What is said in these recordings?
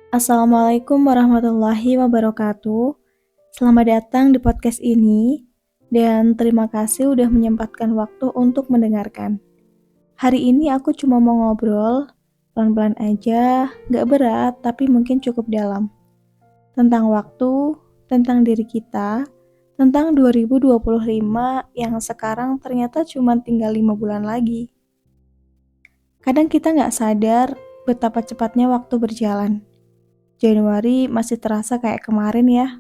Assalamualaikum warahmatullahi wabarakatuh. Selamat datang di podcast ini, dan terima kasih udah menyempatkan waktu untuk mendengarkan. Hari ini aku cuma mau ngobrol, pelan-pelan aja, gak berat tapi mungkin cukup dalam. Tentang waktu, tentang diri kita, tentang 2025 yang sekarang ternyata cuma tinggal 5 bulan lagi. Kadang kita gak sadar betapa cepatnya waktu berjalan. Januari masih terasa kayak kemarin ya.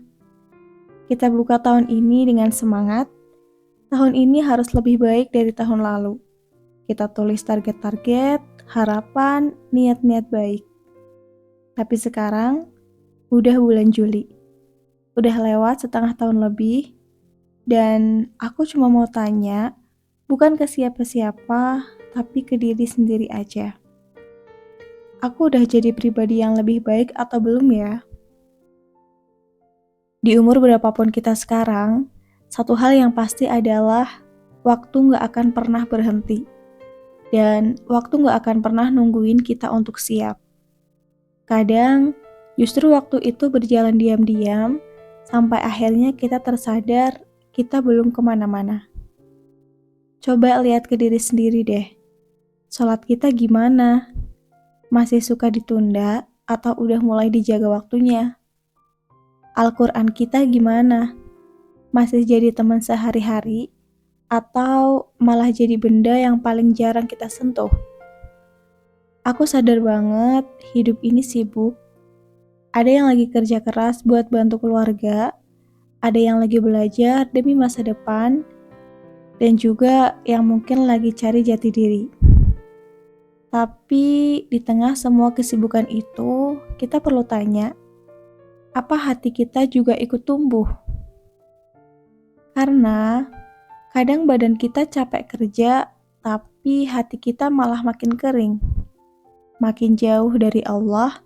Kita buka tahun ini dengan semangat. Tahun ini harus lebih baik dari tahun lalu. Kita tulis target-target, harapan, niat-niat baik. Tapi sekarang, udah bulan Juli. Udah lewat setengah tahun lebih. Dan aku cuma mau tanya, bukan ke siapa-siapa, tapi ke diri sendiri aja. Aku udah jadi pribadi yang lebih baik atau belum ya? Di umur berapapun kita sekarang, satu hal yang pasti adalah waktu gak akan pernah berhenti. Dan waktu gak akan pernah nungguin kita untuk siap. Kadang, justru waktu itu berjalan diam-diam, sampai akhirnya kita tersadar kita belum kemana-mana. Coba lihat ke diri sendiri deh. Sholat kita gimana? Masih suka ditunda atau udah mulai dijaga waktunya? Al-Quran kita gimana? Masih jadi teman sehari-hari atau malah jadi benda yang paling jarang kita sentuh? Aku sadar banget hidup ini sibuk. Ada yang lagi kerja keras buat bantu keluarga, ada yang lagi belajar demi masa depan, dan juga yang mungkin lagi cari jati diri. Tapi di tengah semua kesibukan itu, kita perlu tanya, apa hati kita juga ikut tumbuh? Karena kadang badan kita capek kerja, tapi hati kita malah makin kering, makin jauh dari Allah,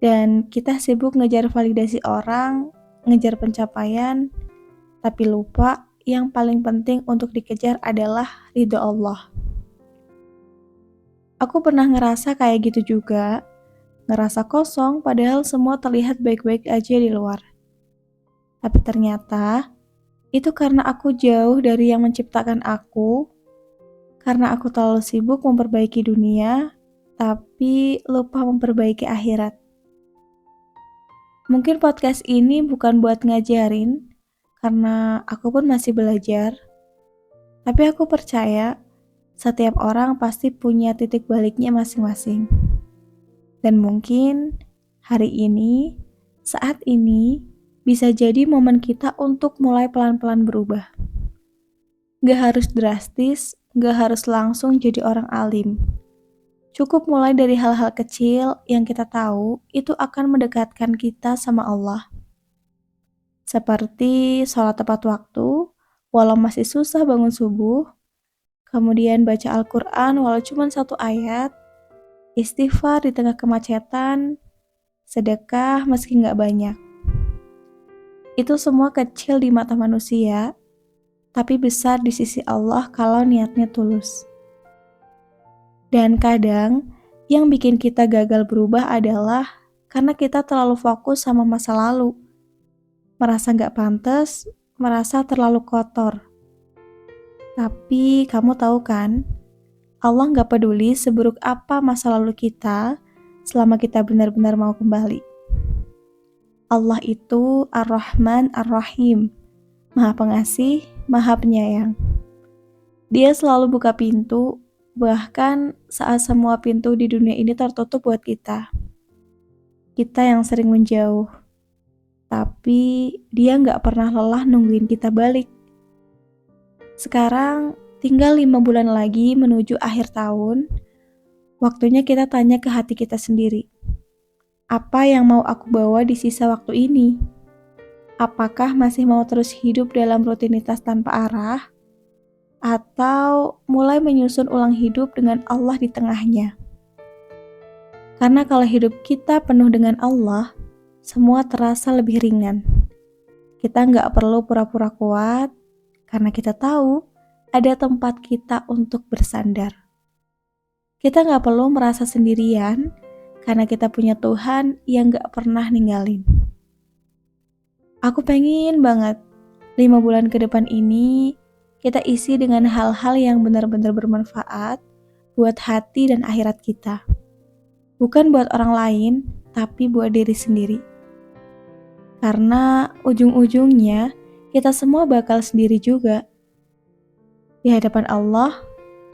dan kita sibuk ngejar validasi orang, ngejar pencapaian, tapi lupa yang paling penting untuk dikejar adalah ridho Allah. Aku pernah ngerasa kayak gitu juga, ngerasa kosong padahal semua terlihat baik-baik aja di luar. Tapi ternyata, itu karena aku jauh dari yang menciptakan aku, karena aku terlalu sibuk memperbaiki dunia, tapi lupa memperbaiki akhirat. Mungkin podcast ini bukan buat ngajarin, karena aku pun masih belajar. Tapi aku percaya, setiap orang pasti punya titik baliknya masing-masing. Dan mungkin hari ini, saat ini, bisa jadi momen kita untuk mulai pelan-pelan berubah. Gak harus drastis, gak harus langsung jadi orang alim. Cukup mulai dari hal-hal kecil yang kita tahu itu akan mendekatkan kita sama Allah. Seperti sholat tepat waktu, walau masih susah bangun subuh, kemudian baca Al-Quran walau cuma 1 ayat, istighfar di tengah kemacetan, sedekah meski nggak banyak. Itu semua kecil di mata manusia, tapi besar di sisi Allah kalau niatnya tulus. Dan kadang, yang bikin kita gagal berubah adalah karena kita terlalu fokus sama masa lalu. Merasa nggak pantas, merasa terlalu kotor. Tapi kamu tahu kan, Allah nggak peduli seburuk apa masa lalu kita selama kita benar-benar mau kembali. Allah itu Ar-Rahman Ar-Rahim, Maha Pengasih, Maha Penyayang. Dia selalu buka pintu, bahkan saat semua pintu di dunia ini tertutup buat kita. Kita yang sering menjauh, tapi dia nggak pernah lelah nungguin kita balik. Sekarang tinggal 5 bulan lagi menuju akhir tahun, waktunya kita tanya ke hati kita sendiri. Apa yang mau aku bawa di sisa waktu ini? Apakah masih mau terus hidup dalam rutinitas tanpa arah? Atau mulai menyusun ulang hidup dengan Allah di tengahnya? Karena kalau hidup kita penuh dengan Allah, semua terasa lebih ringan. Kita nggak perlu pura-pura kuat, karena kita tahu ada tempat kita untuk bersandar. Kita nggak perlu merasa sendirian, karena kita punya Tuhan yang gak pernah ninggalin. Aku pengen banget 5 bulan ke depan ini kita isi dengan hal-hal yang benar-benar bermanfaat buat hati dan akhirat kita. Bukan buat orang lain, tapi buat diri sendiri. Karena ujung-ujungnya kita semua bakal sendiri juga. Di hadapan Allah,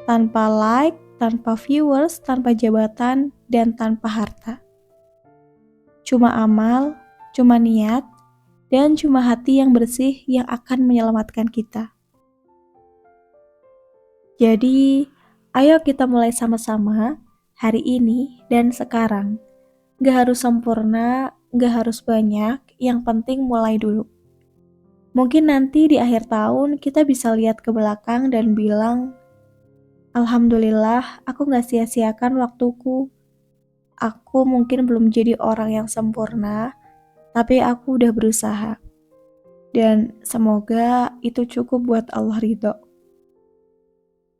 tanpa like, tanpa viewers, tanpa jabatan, dan tanpa harta. Cuma amal, cuma niat, dan cuma hati yang bersih yang akan menyelamatkan kita. Jadi, ayo kita mulai sama-sama hari ini dan sekarang. Gak harus sempurna, gak harus banyak, yang penting mulai dulu. Mungkin nanti di akhir tahun kita bisa lihat ke belakang dan bilang, Alhamdulillah aku gak sia-siakan waktuku. Aku mungkin belum jadi orang yang sempurna, tapi aku udah berusaha. Dan semoga itu cukup buat Allah ridho.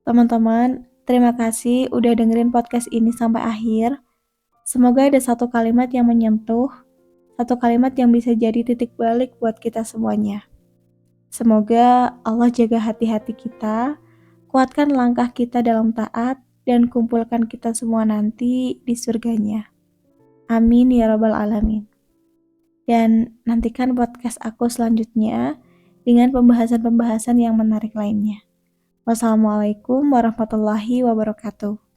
Teman-teman, terima kasih udah dengerin podcast ini sampai akhir. Semoga ada satu kalimat yang menyentuh, satu kalimat yang bisa jadi titik balik buat kita semuanya. Semoga Allah jaga hati-hati kita, kuatkan langkah kita dalam taat, dan kumpulkan kita semua nanti di surganya. Amin ya rabbal alamin. Dan nantikan podcast aku selanjutnya dengan pembahasan-pembahasan yang menarik lainnya. Wassalamualaikum warahmatullahi wabarakatuh.